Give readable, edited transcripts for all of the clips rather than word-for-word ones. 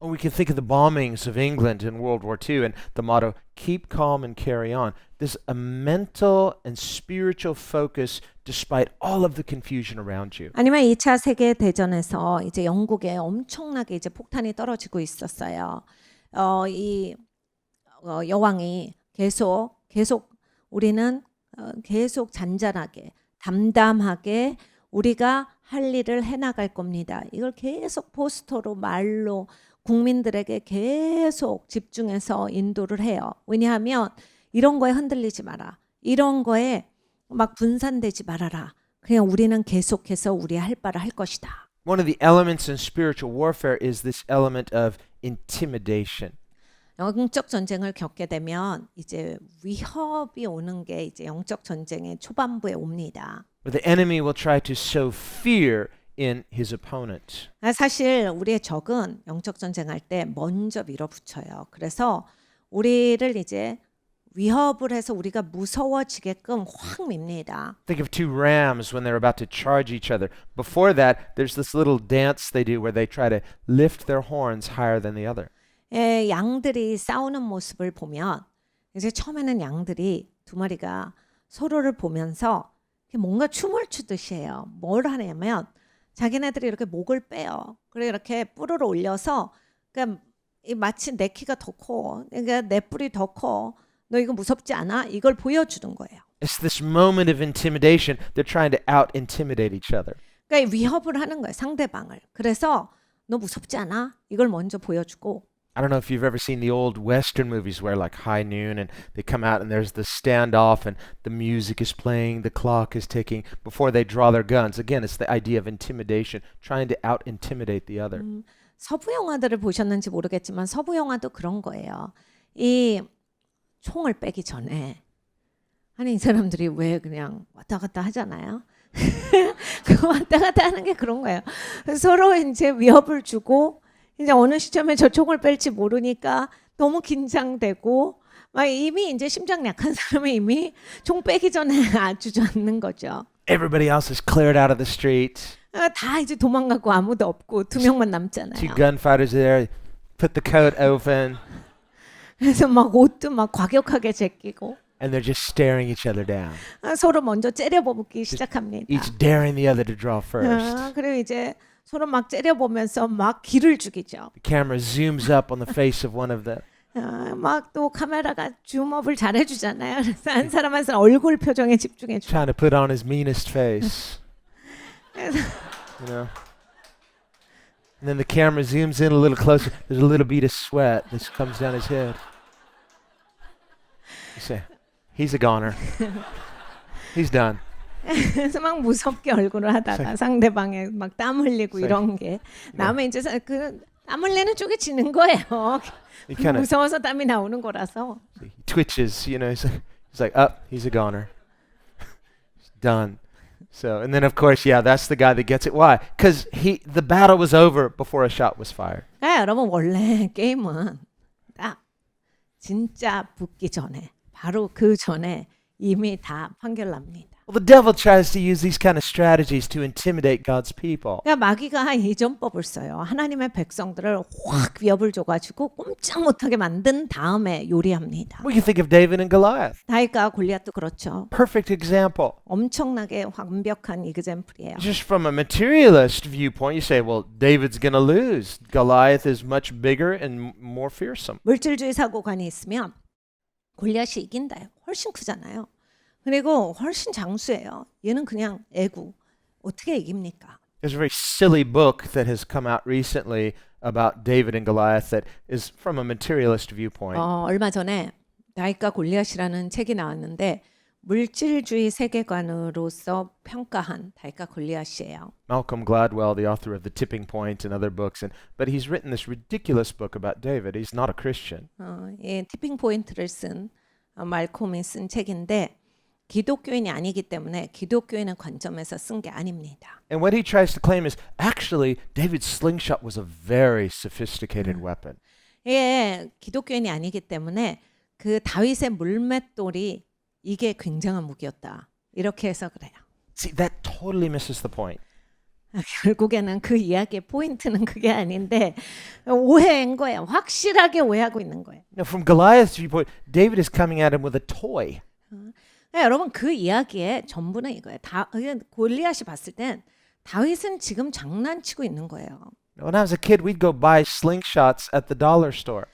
Or we can think of the bombings of England in World War II and the motto, keep calm and carry on. There's a mental and spiritual focus despite all of the confusion around you. 아니면 2차 세계 대전에서 이제 영국에 엄청나게 이제 폭탄이 떨어지고 있었어요. 이 여왕이 계속 우리는 계속 잔잔하게 담담하게 우리가 할 일을 해나갈 겁니다. 이걸 계속 포스터로 말로 국민들에게 계속 집중해서 인도를 해요. 왜냐하면 이런 거에 흔들리지 마라. 이런 거에 막 분산되지 말아라. 그냥 우리는 계속해서 우리 할 바를 할 것이다. One of the elements in spiritual warfare is this element of intimidation. 영적 전쟁을 겪게 되면 이제 위협이 오는 게 이제 영적 전쟁의 초반부에 옵니다. Where the enemy will try to sow fear in his opponent. 사실 우리의 적은 영적 전쟁할 때 먼저 밀어붙여요. 그래서 우리를 이제 위협을 해서 우리가 무서워지게끔 확 밉니다. Think of two rams when they're about to charge each other. Before that, there's this little dance they do where they try to lift their horns higher than the other. 양들이 싸우는 모습을 보면 이제 처음에는 양들이 두 마리가 서로를 보면서 뭔가 춤을 추듯이 해요. 뭘 하냐면 자기네들이 이렇게 목을 빼요. 그리고 이렇게 뿔을 올려서 그러니까 마치 내 키가 더 커. 그러니까 내 뿔이 더 커. 너 이거 무섭지 않아? 이걸 보여주는 거예요. It's this moment of intimidation. They're trying to out-intimidate each other. 그러니까 위협을 하는 거예요. 상대방을. 그래서 너 무섭지 않아? 이걸 먼저 보여주고 I don't know if you've ever seen the old Western movies where like High Noon and they come out and there's the standoff and the music is playing, the clock is ticking before they draw their guns. Again, it's the idea of intimidation, trying to out-intimidate the other. 서부 영화들을 보셨는지 모르겠지만 서부 영화도 그런 거예요. 이 총을 빼기 전에 아니 이 사람들이 왜 그냥 왔다 갔다 하잖아요. 그 왔다 갔다 하는 게 그런 거예요. 서로 이제 위협을 주고 이제 어느 시점에 저 총을 뺄지 모르니까 너무 긴장되고 막 이미 이제 심장 약한 사람이 이미 총 빼기 전에 아주 졌는 거죠. Everybody else is cleared out of the street. 다 이제 도망가고 아무도 없고 두 명만 남잖아요. Two gunfighters there, put the coat open, 그래서 막 옷도 막 과격하게 제끼고 and they're just staring each other down. 서로 먼저 째려보기 시작합니다. Each daring the other to draw first. 그리고 이제 서로 막 째려보면서 막 기를 죽이죠. The camera zooms up on the face of one of them. 막 또 카메라가 줌업을 잘 해주잖아요. 그래서 한 사람 한 사람 얼굴 표정에 집중해줘. Trying to put on his meanest face. You know? And then the camera zooms in a little closer. There's a little bead of sweat that comes down his head. You say, he's a goner. He's done. 그래서 막 무섭게 얼굴을 하다가 상대방에 막 땀 흘리고 이런 게 나면 이제 그 땀 흘리는 쪽에 지는 거예요. 무서워서 땀이 나오는 거라서. He twitches, you know. He's like, up, he's a goner. He's done. So, and then of course, yeah, that's the guy that gets it. Why? Because the battle was over before a shot was fired. 여러분 원래 게임은 딱 진짜 붙기 전에 바로 그 전에 이미 다 판결 납니다. Well, the devil tries to use these kind of strategies to intimidate God's people. 그러니까 마귀가 이전법을 써요. 하나님의 백성들을 확 위협을 줘가지고 꼼짝 못하게 만든 다음에 요리합니다. We can think of David and Goliath. 다윗과 골리앗도 그렇죠. Perfect example. 엄청나게 완벽한 이그젬플이에요. Just from a materialist viewpoint, you say, well, David's going to lose. Goliath is much bigger and more fearsome. 물질주의 사고관이 있으면 골리앗이 이긴다요. 훨씬 크잖아요. 그리고 훨씬 장수예요. 얘는 그냥 애구. 어떻게 이깁니까? There's a very silly book that has come out recently about David and Goliath that is from a materialist viewpoint. 얼마 전에 다윗과 골리앗이라는 책이 나왔는데 물질주의 세계관으로서 평가한 다윗과 골리앗이에요. Malcolm Gladwell, the author of The Tipping Point and other books, but he's written this ridiculous book about David. He's not a Christian. 이 티핑 포인트를 쓴 말콤이 쓴 책인데 기독교인이 아니기 때문에 기독교인의 관점에서 쓴 게 아닙니다. And what he tries to claim is actually David's slingshot was a very sophisticated weapon. 예, 기독교인이 아니기 때문에 그 다윗의 물맷돌이 이게 굉장한 무기였다. 이렇게 해서 그래요. See, that totally misses the point. 결국에는 그 이야기의 포인트는 그게 아닌데 오해인 거예요. 확실하게 오해하고 있는 거예요. Now, from Goliath's viewpoint, David is coming at him with a toy. 여러분 그 이야기의 전부는 이거예요. 골리앗이 봤을 땐 다윗은 지금 장난치고 있는 거예요. When I was a kid, we'd go buy slingshots at the dollar store.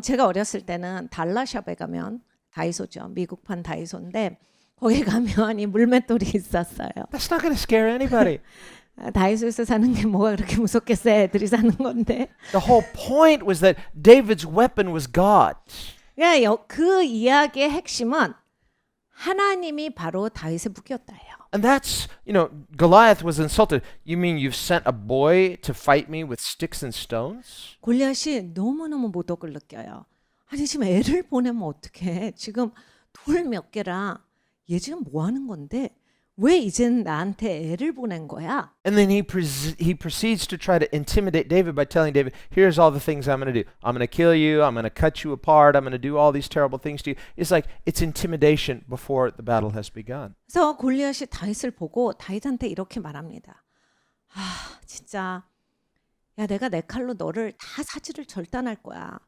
제가 어렸을 때는 달러샵에 가면 다이소죠. 미국판 다이소인데 거기 가면 이 물맷돌이 있었어요. That's not going to scare anybody. 다이소에서 사는 게 뭐가 그렇게 무섭겠어요. 애들이 사는 건데. The whole point was that David's weapon was God. 그 이야기의 핵심은 하나님이 바로 다윗의 무기였다예요. And that's, Goliath was insulted. You mean you've sent a boy to fight me with sticks and stones? 골리앗이 너무너무 모독을 느껴요. 아니 지금 애를 보내면 어떡해. 지금 돌 몇 개랑 얘 지금 뭐 하는 건데 왜 이젠 나한테 애를 보낸 거야? And then he proceeds to try to intimidate David by telling David, here's all the things I'm going to do. I'm going to kill you. I'm going to cut you apart. I'm going to do all these terrible things to you. It's like it's intimidation before the battle has begun. 그래서 골리앗이 다윗을 보고 다윗한테 이렇게 말합니다. 진짜 야 내가 내 칼로 너를 다 사지를 절단할 거야.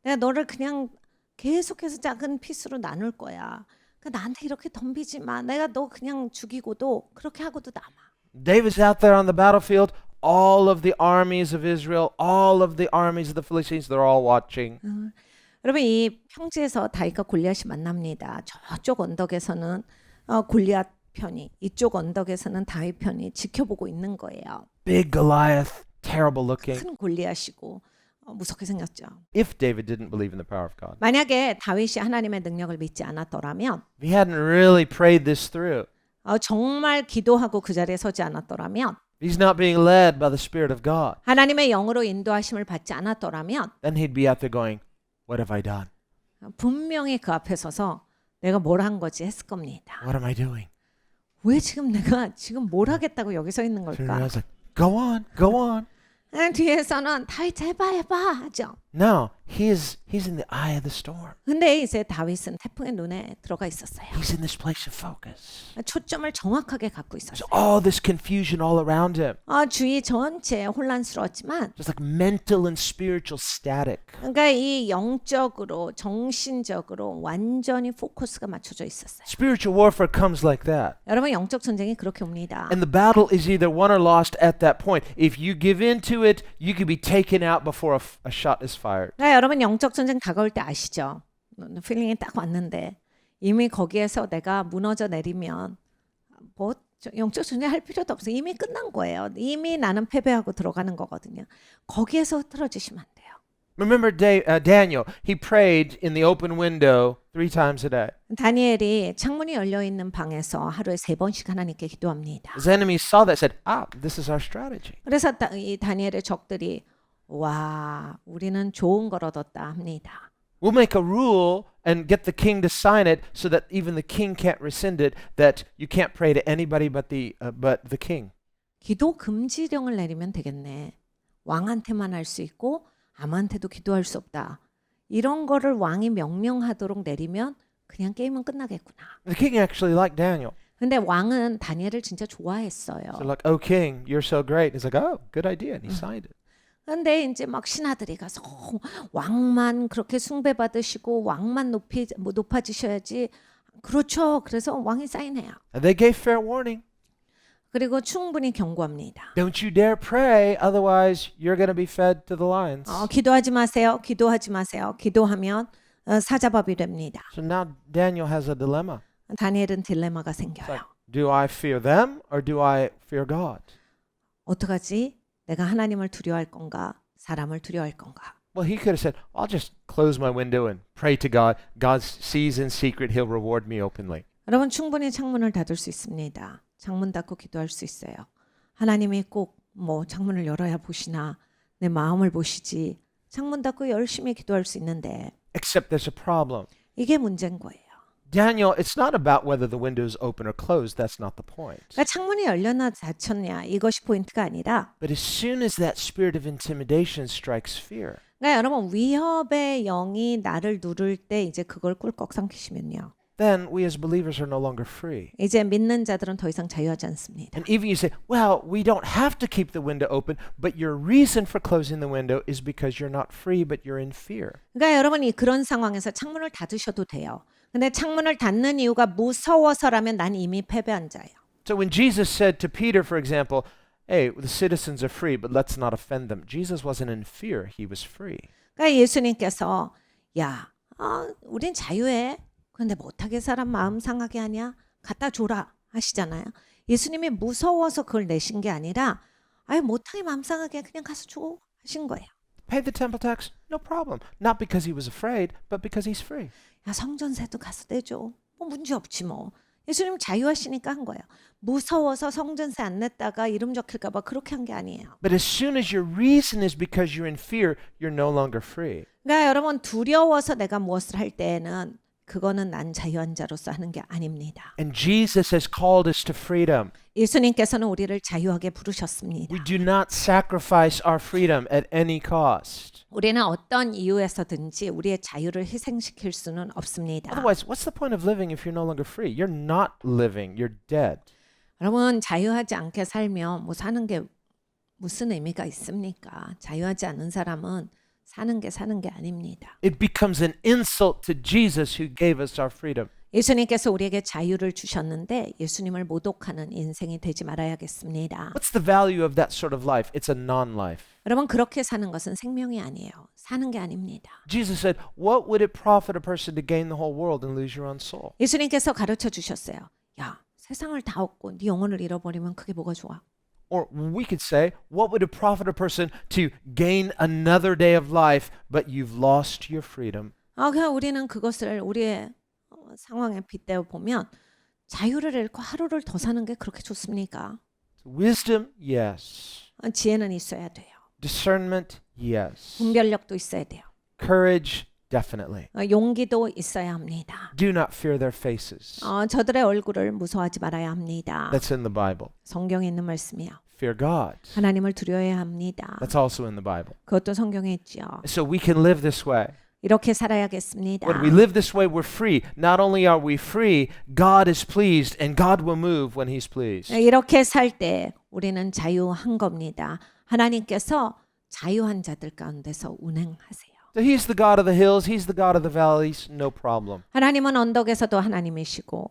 내가 너를 그냥 계속해서 작은 피스로 나눌 거야. 그러니까 나한테 이렇게 덤비지 마. 내가 너 그냥 죽이고도 그렇게 하고도 남아. David's out there on the battlefield. All of the armies of Israel, all of the armies of the Philistines, they're all watching. 여러분 이 평지에서 다윗과 골리앗이 만납니다. 저쪽 언덕에서는 골리앗 편이, 이쪽 언덕에서는 다윗 편이 지켜보고 있는 거예요. Big Goliath, terrible looking. 큰 골리앗이고 무섭게 생겼죠. If David didn't believe in the power of God. 만약에 다윗이 하나님의 능력을 믿지 않았더라면, If he hadn't really prayed this through. 정말 기도하고 그 자리에 서지 않았더라면, He's not being led by the Spirit of God. 하나님의 영으로 인도하심을 받지 않았더라면, Then he'd be out there going, what have I done? 분명히 그 앞에 서서 내가 뭘 한 거지 했을 겁니다. What am I doing? 왜 지금 내가 지금 뭘 하겠다고 여기 서 있는 So I 걸까? was like, go on, go on. 뒤에서는 다윗 해봐 하죠. No, he's in the eye of the storm. 근데 이제 다윗은 태풍의 눈에 들어가 있었어요. He's in this place of focus. 초점을 정확하게 갖고 There's 있었어요. all this confusion all around him. 주위 전체에 혼란스러웠지만, Just like mental and spiritual static. 그러니까 이 영적으로 정신적으로 완전히 포커스가 맞춰져 있었어요. Spiritual warfare comes like that. 여러분 영적 전쟁이 그렇게 옵니다. And the battle is either won or lost at that point. If you give in to it, you could be taken out before a shot is fired. 여러분 영적 전쟁 다가올 때 아시죠? 필링이 딱 왔는데 이미 거기에서 내가 무너져 내리면 뭐 영적 전쟁 할 필요도 없어. 이미 끝난 거예요. 이미 나는 패배하고 들어가는 거거든요. 거기에서 틀어지시면 안 돼요. Remember Daniel, he prayed in the open window 3 times a day. 다니엘이 창문이 열려 있는 방에서 하루에 3번씩 하나님께 기도합니다. His enemies saw that and said, this is our strategy. 그래서 이 다니엘의 적들이 와, 우리는 좋은 걸 얻었다 합니다. We'll make a rule and get the king to sign it so that even the king can't rescind it, that you can't pray to anybody but the king. 기도 금지령을 내리면 되겠네. 왕한테만 할 수 있고 아무한테도 기도할 수 없다. 이런 거를 왕이 명령하도록 내리면 그냥 게임은 끝나겠구나. The king actually liked Daniel. 근데 왕은 다니엘을 진짜 좋아했어요. So like, oh king, you're so great. He's like, oh, good idea. And he signed it. 근데 이제 막 신하들이 가서 왕만 그렇게 숭배받으시고 왕만 높아지셔야지. 그렇죠. 그래서 왕이 사인해요. And they gave fair warning. 그리고 충분히 경고합니다. Don't you dare pray, otherwise you're going to be fed to the lions. 기도하지 마세요. 기도하지 마세요. 기도하면 사자밥이 됩니다. So now Daniel has a dilemma. 다니엘은 딜레마가 It's 생겨요. like, do I fear them or do I fear God? 어떡하지? 내가 하나님을 두려워할 건가? 사람을 두려워할 건가? Well, he could have said, I'll just close my window and pray to God. God sees in secret. He'll reward me openly. 여러분 충분히 창문을 닫을 수 있습니다. 창문 닫고 기도할 수 있어요. 하나님이 꼭 뭐 창문을 열어야 보시나 내 마음을 보시지. 창문 닫고 열심히 기도할 수 있는데 Except there's a problem. 이게 문제인 거예요. Daniel, it's not about whether the window is open or closed. That's not the point. 그러니까 창문이 열렸나 닫혔냐 이것이 포인트가 아니라 But as soon as that spirit of intimidation strikes fear, 그러니까 여러분 위협의 영이 나를 누를 때 이제 그걸 꿀꺽 삼키시면요. then we as believers are no longer free. 이제 믿는 자들은 더 이상 자유하지 않습니다. And even you say, well, we don't have to keep the window open, but your reason for closing the window is because you're not free, but you're in fear. 그러니까 여러분이 그런 상황에서 창문을 닫으셔도 돼요. 근데 창문을 닫는 이유가 무서워서라면 난 이미 패배한 자예요. So when Jesus said to Peter, for example, hey, the citizens are free, but let's not offend them. Jesus wasn't in fear, he was free. 그러니까 예수님께서 야, 우린 자유해. 근데 못하게 사람 마음 상하게 하냐? 갖다 줘라 하시잖아요. 예수님이 무서워서 그걸 내신 게 아니라 아예 못하게 마음 상하게 그냥 가서 줘 하신 거예요. Pay the temple tax? No problem. Not because he was afraid, but because he's free. 야, 성전세도 가서 내줘. 뭐 문제 없지 뭐. 예수님 자유하시니까 한 거예요. 무서워서 성전세 안 냈다가 이름 적힐까 봐 그렇게 한 게 아니에요. But as soon as your reason is because you're in fear, you're no longer free. 그러니까 여러분 두려워서 내가 무엇을 할 때에는 그거는 난 자유한 자로서 하는 게 아닙니다. And Jesus has called us to freedom. 예수님께서는 우리를 자유하게 부르셨습니다. We do not sacrifice our freedom at any cost. 우리는 어떤 이유에서든지 우리의 자유를 희생시킬 수는 없습니다. Otherwise, what's the point of living if you're no longer free? You're not living, you're dead. 여러분 자유하지 않게 살면 뭐 사는 게 무슨 의미가 있습니까? 자유하지 않은 사람은 사는 게 아닙니다. It becomes an insult to Jesus who gave us our freedom. 예수님께서 우리에게 자유를 주셨는데 예수님을 모독하는 인생이 되지 말아야겠습니다. What's the value of that sort of life? It's a non-life. 여러분 그렇게 사는 것은 생명이 아니에요. 사는 게 아닙니다. Jesus said, what would it profit a person to gain the whole world and lose your own soul? 예수님께서 가르쳐 주셨어요. 야, 세상을 다 얻고 네 영혼을 잃어버리면 그게 뭐가 좋아? Or we could say, what would it profit a person to gain another day of life, but you've lost your freedom? 그냥 우리는 그것을 우리의 상황에 빗대어 보면 자유를 잃고 하루를 더 사는 게 그렇게 좋습니까? Wisdom, yes. 지혜는 있어야 돼요. Discernment, yes. 분별력도 있어야 돼요. Courage, definitely. 용기도 있어야 합니다. Do not fear their faces. 저들의 얼굴을 무서워하지 말아야 합니다. That's in the Bible. 성경에 있는 말씀이요. Fear God. 하나님을 두려워해야 합니다. That's also in the Bible. 그것도 성경에 있죠. So we can live this way. 이렇게 살아야겠습니다. When we live this way, we're free. Not only are we free, God is pleased, and God will move when He's pleased. 이렇게 살 때 우리는 자유한 겁니다. 하나님께서 자유한 자들 가운데서 운행하세요. So He's the God of the hills, He's the God of the valleys, no problem. 하나님은 언덕에서도 하나님이시고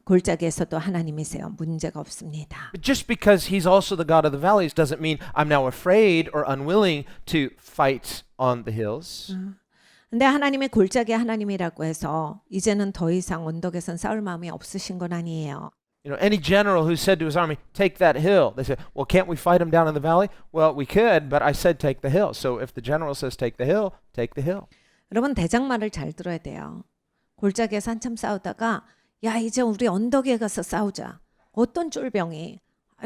골짜기에서도 하나님이세요. 문제가 없습니다. But just because He's also the God of the valleys doesn't mean I'm now afraid or unwilling to fight on the hills. 근데 하나님의 골짜기 하나님이라고 해서 이제는 더 이상 언덕에선 싸울 마음이 없으신 건 아니에요. You know, any general who said to his army, take that hill, they said, well, can't we fight him down in the valley? Well, we could, but I said take the hill. So if the general says take the hill, take the hill. 여러분 대장 말을 잘 들어야 돼요. 골짜기에서 한참 싸우다가 야 이제 우리 언덕에 가서 싸우자. 어떤 쫄병이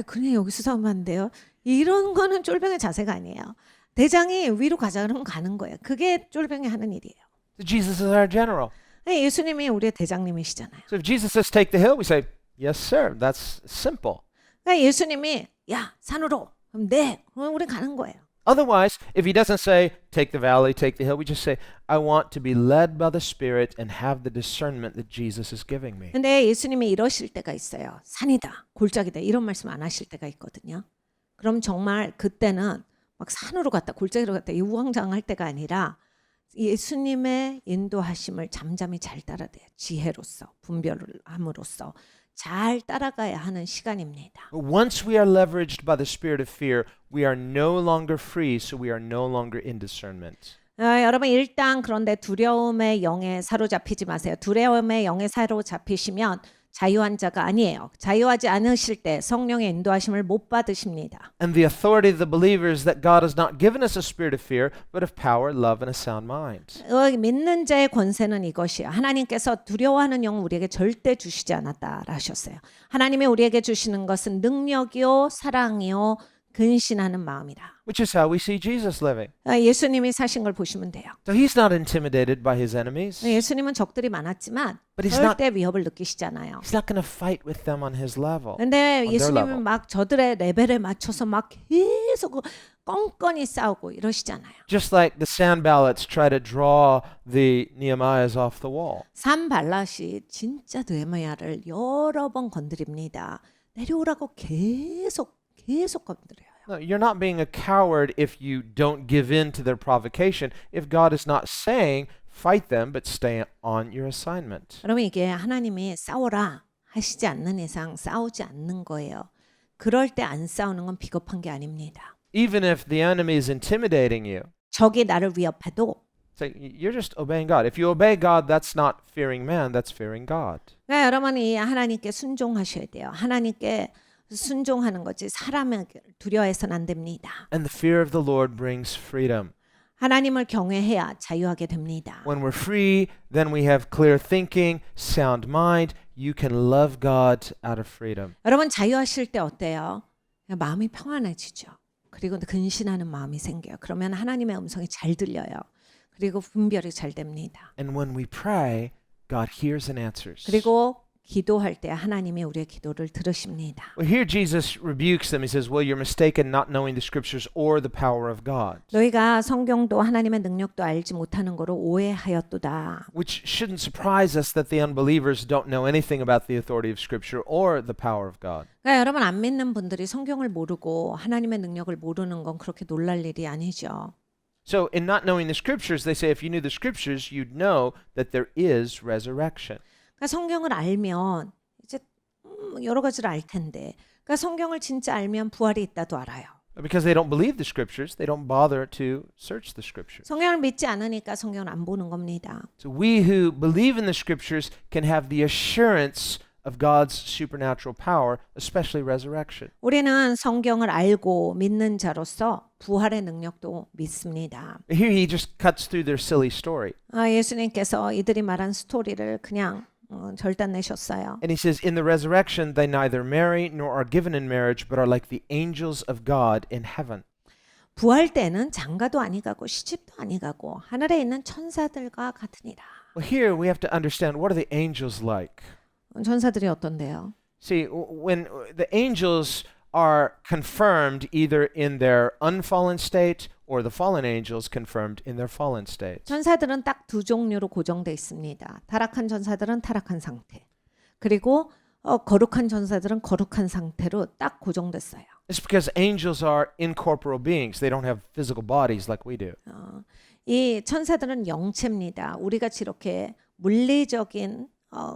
그냥 여기서 싸우면 안 돼요. 이런 거는 쫄병의 자세가 아니에요. 대장이 위로 가자 그러면 가는 거예요. 그게 쫄병이 하는 일이에요. So Jesus is our general. 예수님이 우리의 대장님이시잖아요. So if Jesus says take the hill, we say, yes, sir. That's simple. 그러니까 예수님이 야 산으로 그럼 네 그럼 우리 가는 거예요. Otherwise, if he doesn't say, take the valley, take the hill, we just say, I want to be led by the Spirit and have the discernment that Jesus is giving me. 근데 예수님이 이러실 때가 있어요. 산이다, 골짜기다 이런 말씀 안 하실 때가 있거든요. 그럼 정말 그때는 막 산으로 갔다 골짜기로 갔다 이 우왕좌왕할 때가 아니라 예수님의 인도하심을 잠잠히 잘 따라야 돼요. 지혜로서, 분별함으로써 잘 따라가야 하는 시간입니다. But once we are leveraged by the spirit of fear, we are no longer free, so we are no longer in discernment. 여러분 일단 그런데 두려움의 영에 사로잡히지 마세요. 두려움의 영에 사로잡히시면 자유한 자가 아니에요. 자유하지 않으실 때 성령의 인도하심을 못 받으십니다. And the authority of the believer is that God has not given us a spirit of fear, but of power, love, and a sound mind. 믿는 자의 권세는 이것이에요. 하나님께서 두려워하는 영을 우리에게 절대 주시지 않았다 하셨어요. 하나님이 우리에게 주시는 것은 능력이요, 사랑이요, 근신하는 마음이라. which is how we see Jesus living. 예수님이 사신 걸 보시면 돼요. So he's not intimidated by his enemies. 예수님은 적들이 많았지만 But he's not- 절대 위협을 느끼시잖아요. He's not going to fight with them on his level. 근데 their 예수님은 level. 막 저들의 레벨에 맞춰서 막 계속 껌껌이 싸우고 이러시잖아요. Just like the Sanballats try to draw the Nehemiahs off the wall. 산발랏이 진짜 느헤미야를 여러 번 건드립니다. 내려오라고 계속 건드려요. No, you're not being a coward if you don't give in to their provocation. If God is not saying fight them, but stay on your assignment. 그러면 이게 하나님이 싸워라 하시지 않는 이상 싸우지 않는 거예요. 그럴 때 안 싸우는 건 비겁한 게 아닙니다. Even if the enemy is intimidating you, 적이 나를 위협해도 say you're just obeying God. If you obey God, that's not fearing man, that's fearing God. 그러니까 여러분이 하나님께 순종하셔야 돼요. 하나님께 순종하는 거지 사람을 두려워해서는 안 됩니다. And the fear of the Lord brings freedom. 하나님을 경외해야 자유하게 됩니다. When we're free, then we have clear thinking, sound mind. You can love God out of freedom. 여러분 자유하실 때 어때요? 그냥 마음이 평안해지죠. 그리고 근신하는 마음이 생겨요. 그러면 하나님의 음성이 잘 들려요. 그리고 분별이 잘 됩니다. And when we pray, God hears and answers. 그리고 기도할 때 하나님이 우리의 기도를 들으십니다. Well, here Jesus rebukes them. He says, well, you're mistaken not knowing the scriptures or the power of God. 너희가 성경도 하나님의 능력도 알지 못하는 거로 오해하였도다. Which shouldn't surprise us that the unbelievers don't know anything about the authority of scripture or the power of God. 그러니까 여러분 안 믿는 분들이 성경을 모르고 하나님의 능력을 모르는 건 그렇게 놀랄 일이 아니죠. So in not knowing the scriptures, they say if you knew the scriptures, you'd know that there is resurrection. 그러니까 성경을 알면 이제 여러 가지를 알 텐데. 그러니까 성경을 진짜 알면 부활이 있다도 알아요. Because they don't believe the scriptures, they don't bother to search the scriptures. 성경을 믿지 않으니까 성경을 안 보는 겁니다. So we who believe in the scriptures can have the assurance of God's supernatural power, especially resurrection. 우리는 성경을 알고 믿는 자로서 부활의 능력도 믿습니다. Here he just cuts through their silly story. 예수님께서 이들이 말한 스토리를 그냥 절단내셨어요. And he says, in the resurrection, they neither marry nor are given in marriage, but are like the angels of God in heaven. 부활 때는 장가도 아니가고 시집도 아니가고 하늘에 있는 천사들과 같으니라. Well, here we have to understand, what are the angels like? 천사들이 어떤데요? See, when the angels are confirmed either in their unfallen state or the fallen angels confirmed in their fallen state. 천사들은 딱 두 종류로 고정돼 있습니다. 타락한 천사들은 타락한 상태. 그리고 거룩한 천사들은 거룩한 상태로 딱 고정됐어요. It's because angels are incorporeal beings. They don't have physical bodies like we do. 이 천사들은 영체입니다. 우리가 이렇게 물리적인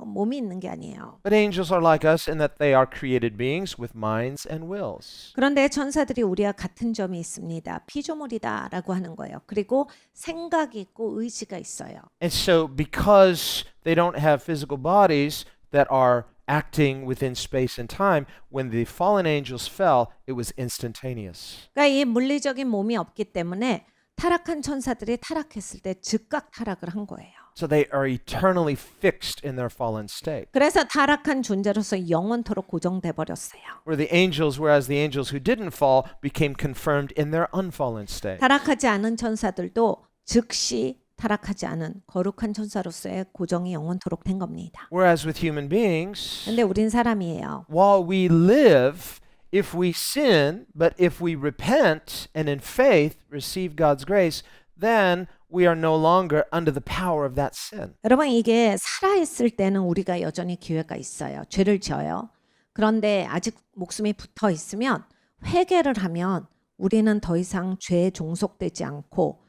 몸이 있는 게 아니에요. But angels are like us in that they are created beings with minds and wills. 그런데 천사들이 우리와 같은 점이 있습니다. 피조물이다라고 하는 거예요. 그리고 생각이 있고 의지가 있어요. And so because they don't have physical bodies that are acting within space and time, when the fallen angels fell, it was instantaneous. 그러니까 이 물리적인 몸이 없기 때문에 타락한 천사들이 타락했을 때 즉각 타락을 한 거예요. So they are eternally fixed in their fallen state. 그래서 타락한 존재로서 영원토록 고정돼 버렸어요. Whereas the angels who didn't fall became confirmed in their unfallen state. 타락하지 않은 천사들도 즉시 타락하지 않은 거룩한 천사로서의 고정이 영원토록 된 겁니다. Whereas with human beings, 근데 우린 사람이에요. while we live, if we sin, but if we repent and in faith receive God's grace, then we are no longer under the power of that sin. 여러분 이게 살아있을 때는 우리가 여전히 기회가 있어요. 죄를 지어요. 그런데 아직 목숨이 붙어 있으면 회개를 하면 우리는 더 이상 죄에 종속되지 않고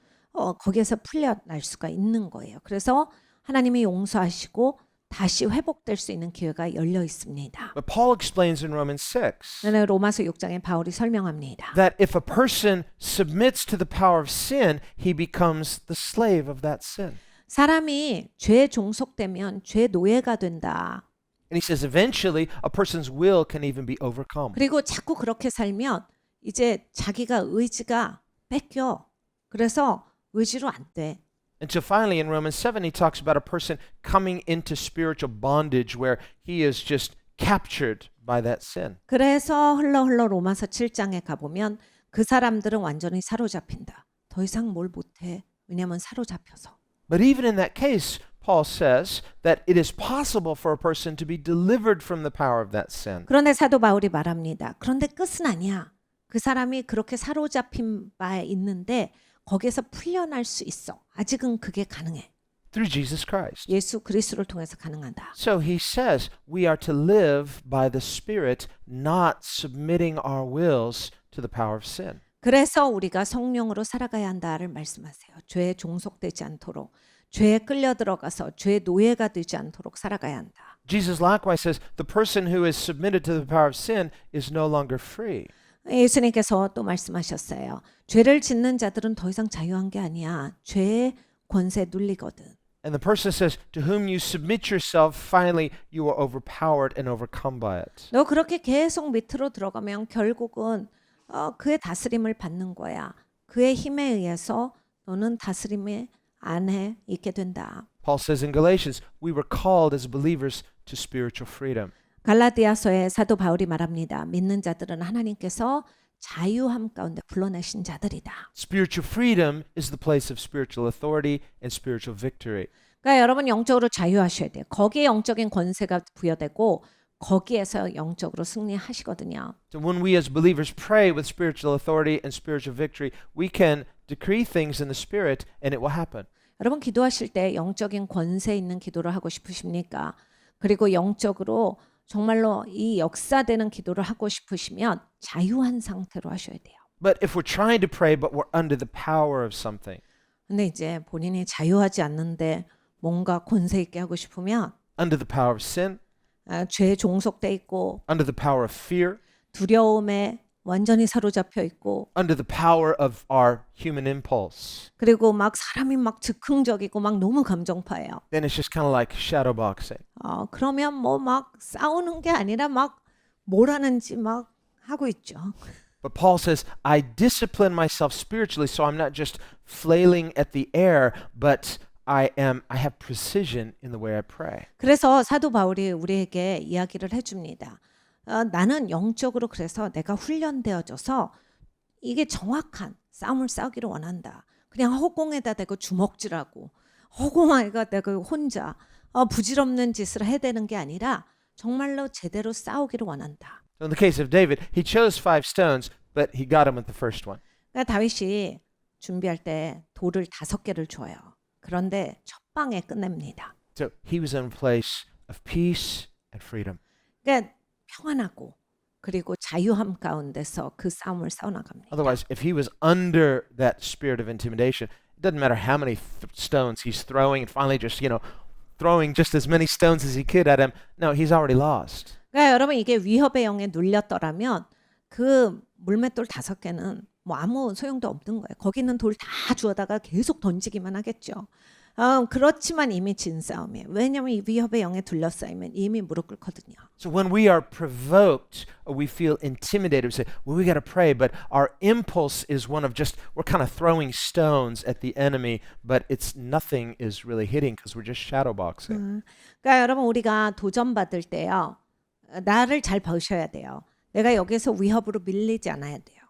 거기에서 풀려날 수가 있는 거예요. 그래서 하나님이 용서하시고 다시 회복될 수 있는 기회가 열려 있습니다. But Paul explains in Romans 6 그런데 로마서 6장에 바울이 설명합니다. that if a person submits to the power of sin, he becomes the slave of that sin. 사람이 죄에 종속되면 죄 노예가 된다. And he says eventually a person's will can even be overcome. 그리고 자꾸 그렇게 살면 이제 자기가 의지가 뺏겨. 그래서 의지로 안 돼. Until finally in Romans 7 he talks about a person coming into spiritual bondage where he is just captured by that sin. 그래서 흘러 로마서 7장에 가보면 그 사람들은 완전히 사로잡힌다. 더 이상 뭘 못해. 왜냐하면 사로잡혀서. But even in that case, Paul says that it is possible for a person to be delivered from the power of that sin. 그런데 사도 바울이 말합니다. 그런데 끝은 아니야. 그 사람이 그렇게 사로잡힌 바에 있는데 거기에서 풀려날 수 있어. 아직은 그게 가능해. Through Jesus Christ. 예수 그리스도를 통해서 가능하다. So he says we are to live by the Spirit, not submitting our wills to the power of sin. 그래서 우리가 성령으로 살아가야 한다를 말씀하세요. 죄에 종속되지 않도록, 죄에 끌려 들어가서 죄의 노예가 되지 않도록 살아가야 한다. Jesus likewise says the person who is submitted to the power of sin is no longer free. 예수님께서 또 말씀하셨어요. 죄를 짓는 자들은 더 이상 자유한 게 아니야. 죄의 권세에 눌리거든. And the person says, to whom you submit yourself, finally you are overpowered and overcome by it. 너 그렇게 계속 밑으로 들어가면 결국은 그의 다스림을 받는 거야. 그의 힘에 의해서 너는 다스림의 안에 있게 된다. Paul says in Galatians, we were called as believers to spiritual freedom. 갈라디아서에 사도 바울이 말합니다. 믿는 자들은 하나님께서 자유함 가운데 불러내신 자들이다. Spiritual freedom is the place of spiritual authority and spiritual victory. 그러니까 여러분 영적으로 자유하셔야 돼요. 거기에 영적인 권세가 부여되고 거기에서 영적으로 승리하시거든요. So when we as believers pray with spiritual authority and spiritual victory, we can decree things in the spirit and it will happen. 여러분 기도하실 때 영적인 권세 있는 기도를 하고 싶으십니까? 그리고 영적으로 정말로 이 역사되는 기도를 하고 싶으시면 자유한 상태로 하셔야 돼요. But if we're trying to pray but we're under the power of something, 근데 이제 본인이 자유하지 않는데 뭔가 권세 있게 하고 싶으면 under the power of sin, 죄에 종속돼 있고 under the power of fear, 두려움에 완전히 사로잡혀 있고 under the power of our human impulse, 그리고 막 사람이 막 즉흥적이고 막 너무 감정파예요. then it's just kind of like shadow boxing. 그러면 뭐 막 싸우는 게 아니라 막 뭘 하는지 막 하고 있죠. But Paul says, I discipline myself spiritually so I'm not just flailing at the air, but I have precision in the way I pray. 그래서 사도 바울이 우리에게 이야기를 해줍니다. 나는 영적으로 그래서 내가 훈련되어져서 이게 정확한 싸움을 싸우기를 원한다. 그냥 허공에다 대고 주먹질하고 허공에다 대고 혼자 부질없는 짓을 해야 되는 게 아니라 정말로 제대로 싸우기를 원한다. So in the case of David, he chose 5 stones, but he got him with the first one. 그러니까 다윗이 준비할 때 돌을 5개를 줘요. 그런데 첫 방에 끝냅니다. So he was in a place of peace and freedom. 그러니까 평안하고 그리고 자유함 가운데서 그 싸움을 싸워나갑니다. Otherwise, if he was under that spirit of intimidation, it doesn't matter how many stones he's throwing and finally just, throwing just as many stones as he could at him. No, he's already lost. 그러니까 여러분 이게 위협의 영에 눌렸더라면 그 물맷돌 5개는 뭐 아무 소용도 없는 거예요. 거기 있는 돌 다 주워다가 계속 던지기만 하겠죠. 그렇지만 이미 진 싸움이에요. 왜냐하면 이 위협의 영에 둘러싸이면 이미 무릎 꿇거든요. So when we are provoked or we feel intimidated, we say, well, we got to pray, but our impulse is one of just, we're kind of throwing stones at the enemy, but it's nothing is really hitting because we're just shadow boxing. 그러니까 여러분 우리가 도전받을 때요. 나를 잘 보셔야 돼요. 내가 여기서 위협으로 밀리지 않아야 돼요.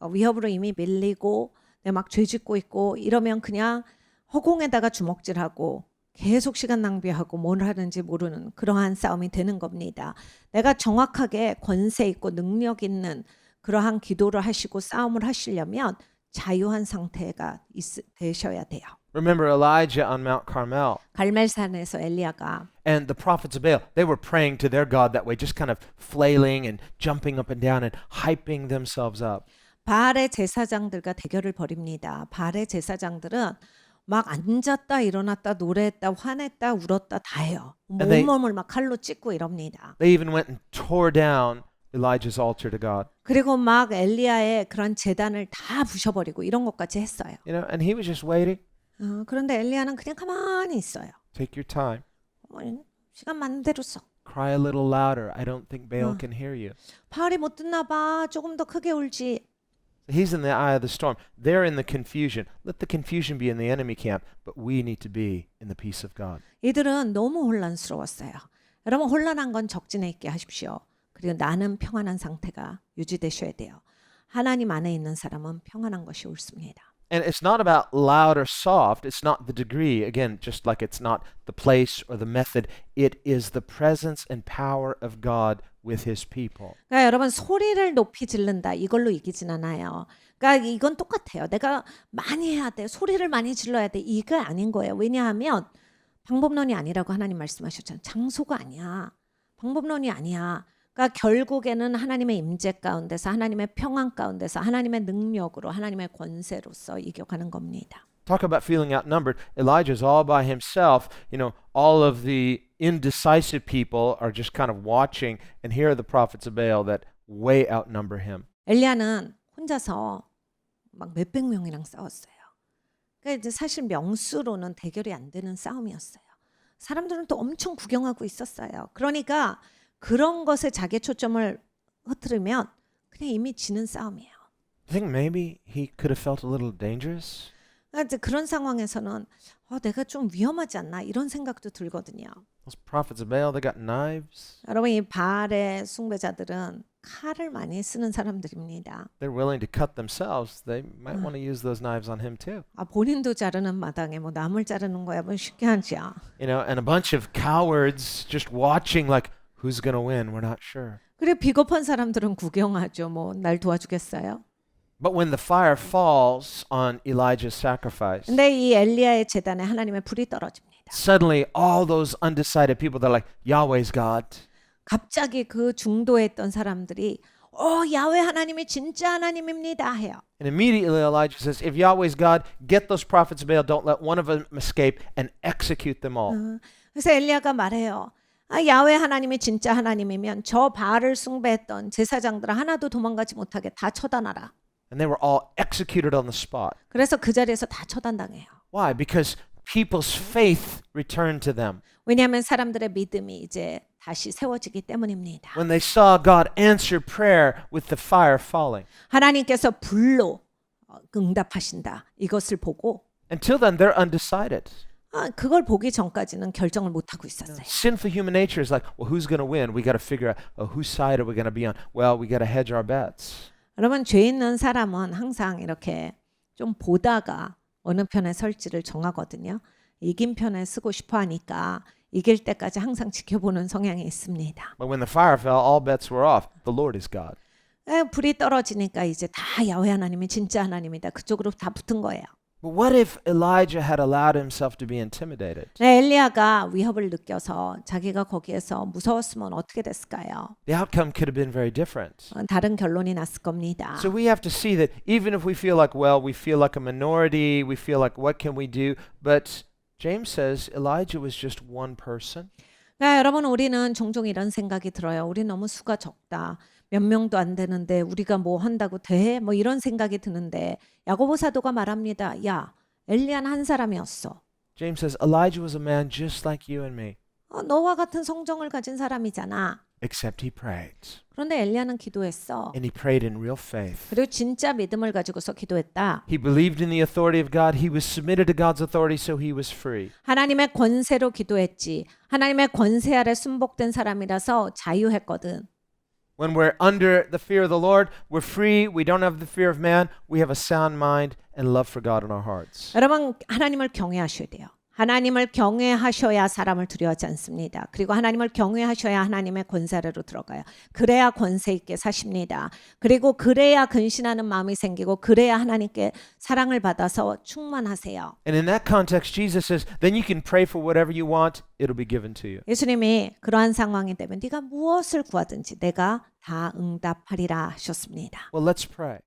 위협으로 이미 밀리고 내가 막 죄짓고 있고 이러면 그냥 허공에다가 주먹질하고 계속 시간 낭비하고 뭘 하는지 모르는 그러한 싸움이 되는 겁니다. 내가 정확하게 권세 있고 능력 있는 그러한 기도를 하시고 싸움을 하시려면 자유한 상태가 되셔야 돼요. Remember Elijah on Mount Carmel 갈멜산에서 엘리야가 and the prophets of Baal, they were praying to their God that way, just kind of flailing and jumping up and down and hyping themselves up. 바알의 제사장들과 대결을 벌입니다. 바알의 제사장들은 막 앉았다 일어났다 노래했다 화냈다 울었다 다 해요. 온몸을 막 칼로 찢고 이럽니다. They even went and tore down Elijah's altar to God. 그리고 막 엘리야의 그런 제단을 다 부셔버리고 이런 것까지 했어요. And he was just waiting. 그런데 엘리야는 그냥 가만히 있어요. Take your time. 시간 많은 대로 써. Cry a little louder. I don't think Baal can hear you. 바알이 못 듣나 봐. 조금 더 크게 울지. He's in the eye of the storm. They're in the confusion. Let the confusion be in the enemy camp, but we need to be in the peace of God. 이들은 너무 혼란스러웠어요. 여러분 혼란한 건 적진에 있게 하십시오. 그리고 나는 평안한 상태가 유지되셔야 돼요. 하나님 안에 있는 사람은 평안한 것이 옳습니다. And it's not about loud or soft. It's not the degree. Again, just like it's not the place or the method. It is the presence and power of God with his people. 그러니까 여러분 소리를 높이 지른다 이걸로 이기진 않아요. 그러니까 이건 똑같아요. 내가 많이 해야 돼. 소리를 많이 질러야 돼. 이거 아닌 거예요. 왜냐하면 방법론이 아니라고 하나님 말씀하셨잖아요. 장소가 아니야. 방법론이 아니야. 그러니까 결국에는 하나님의 임재 가운데서 하나님의 평안 가운데서 하나님의 능력으로 하나님의 권세로서 이겨가는 겁니다. Talk about feeling outnumbered. Elijah's all by himself. All of the indecisive people are just kind of watching, and here are the prophets of Baal that way outnumber him. 엘리야는 혼자서 막 몇백 명이랑 싸웠어요. 그러니까 이제 사실 명수로는 대결이 안 되는 싸움이었어요. 사람들은 또 엄청 구경하고 있었어요. 그러니까 그런 것에 자기 초점을 흐트르면 그냥 이미 지는 싸움이에요. I think maybe he could have felt a little dangerous. 그러니까 이제 그런 상황에서는 내가 좀 위험하지 않나 이런 생각도 들거든요. Those prophets of Baal, they got knives. 여러분 이 바알의 숭배자들은 칼을 많이 쓰는 사람들입니다. They're willing to cut themselves. They might want to use those knives on him too. 본인도 자르는 마당에 뭐 남을 자르는 거야 뭐 쉽게 하지야. And a bunch of cowards just watching like, who's going to win? We're not sure. 그래 비겁한 사람들은 구경하죠. 뭐 날 도와주겠어요? But when the fire falls on Elijah's sacrifice, 근데 이 엘리야의 제단에 하나님의 불이 떨어집니다. suddenly all those undecided people, they're like, Yahweh's God. 갑자기 그 중도에 있던 사람들이 야훼 하나님이 진짜 하나님입니다 해요. And immediately Elijah says, if Yahweh's God, get those prophets of Baal, don't let one of them escape, and execute them all. 그래서 엘리야가 말해요. 야훼 하나님이 진짜 하나님이면 저 바알을 숭배했던 제사장들 하나도 도망가지 못하게 다 처단하라. And they were all executed on the spot. 그래서 그 자리에서 다 처단당해요. Why? Because people's faith returned to them. 왜냐하면 사람들의 믿음이 이제 다시 세워지기 때문입니다. When they saw God answer prayer with the fire falling. 하나님께서 불로 응답하신다. 이것을 보고 Until then, they're undecided. 그걸 보기 전까지는 결정을 못 하고 있었어요. Sinful human nature is like, well, who's going to win? We got to figure out, whose side are we going to be on? Well, we got to hedge our bets. 여러분 죄 있는 사람은 항상 이렇게 좀 보다가 어느 편에 설지를 정하거든요. 이긴 편에 쓰고 싶어 하니까 이길 때까지 항상 지켜보는 성향이 있습니다. But when the fire fell, all bets were off. The Lord is God. 불이 떨어지니까 이제 다 야훼 하나님이 진짜 하나님이다. 그쪽으로 다 붙은 거예요. But what if Elijah had allowed himself to be intimidated? 엘리야가 위협을 느껴서 자기가 거기에서 무서웠으면 어떻게 됐을까요? The outcome could have been very different. 다른 결론이 났을 겁니다. So we have to see that even if we feel like, well, we feel like a minority, we feel like, what can we do? But James says Elijah was just one person. 여러분 우리는 종종 이런 생각이 들어요. 우리 너무 수가 적다. 몇 명도 안 되는데 우리가 뭐 한다고 돼? 뭐 이런 생각이 드는데 야고보 사도가 말합니다. 야, 엘리야는 한 사람이었어. James says Elijah was a man just like you and me, 너와 같은 성정을 가진 사람이잖아. except he prayed. 그런데 엘리야는 기도했어. And he prayed in real faith. 그리고 진짜 믿음을 가지고서 기도했다. He believed in the authority of God. He was submitted to God's authority, so he was free. 하나님의 권세로 기도했지. 하나님의 권세 아래 순복된 사람이라서 자유했거든. When we're under the fear of the Lord, we're free. We don't have the fear of man. We have a sound mind and love for God in our hearts. 여러분 하나님을 경외하셔야 돼요. 하나님을 경외하셔야 사람을 두려워하지 않습니다. 그리고 하나님을 경외하셔야 하나님의 권세 아래로 들어가요. 그래야 권세 있게 사십니다. 그리고 그래야 근신하는 마음이 생기고 그래야 하나님께 사랑을 받아서 충만하세요. And in that context, Jesus says, then you can pray for whatever you want. It'll be given to you. 예수님이 그러한 상황이 되면 네가 무엇을 구하든지 내가 다 응답하리라 하셨습니다. Well, let's pray.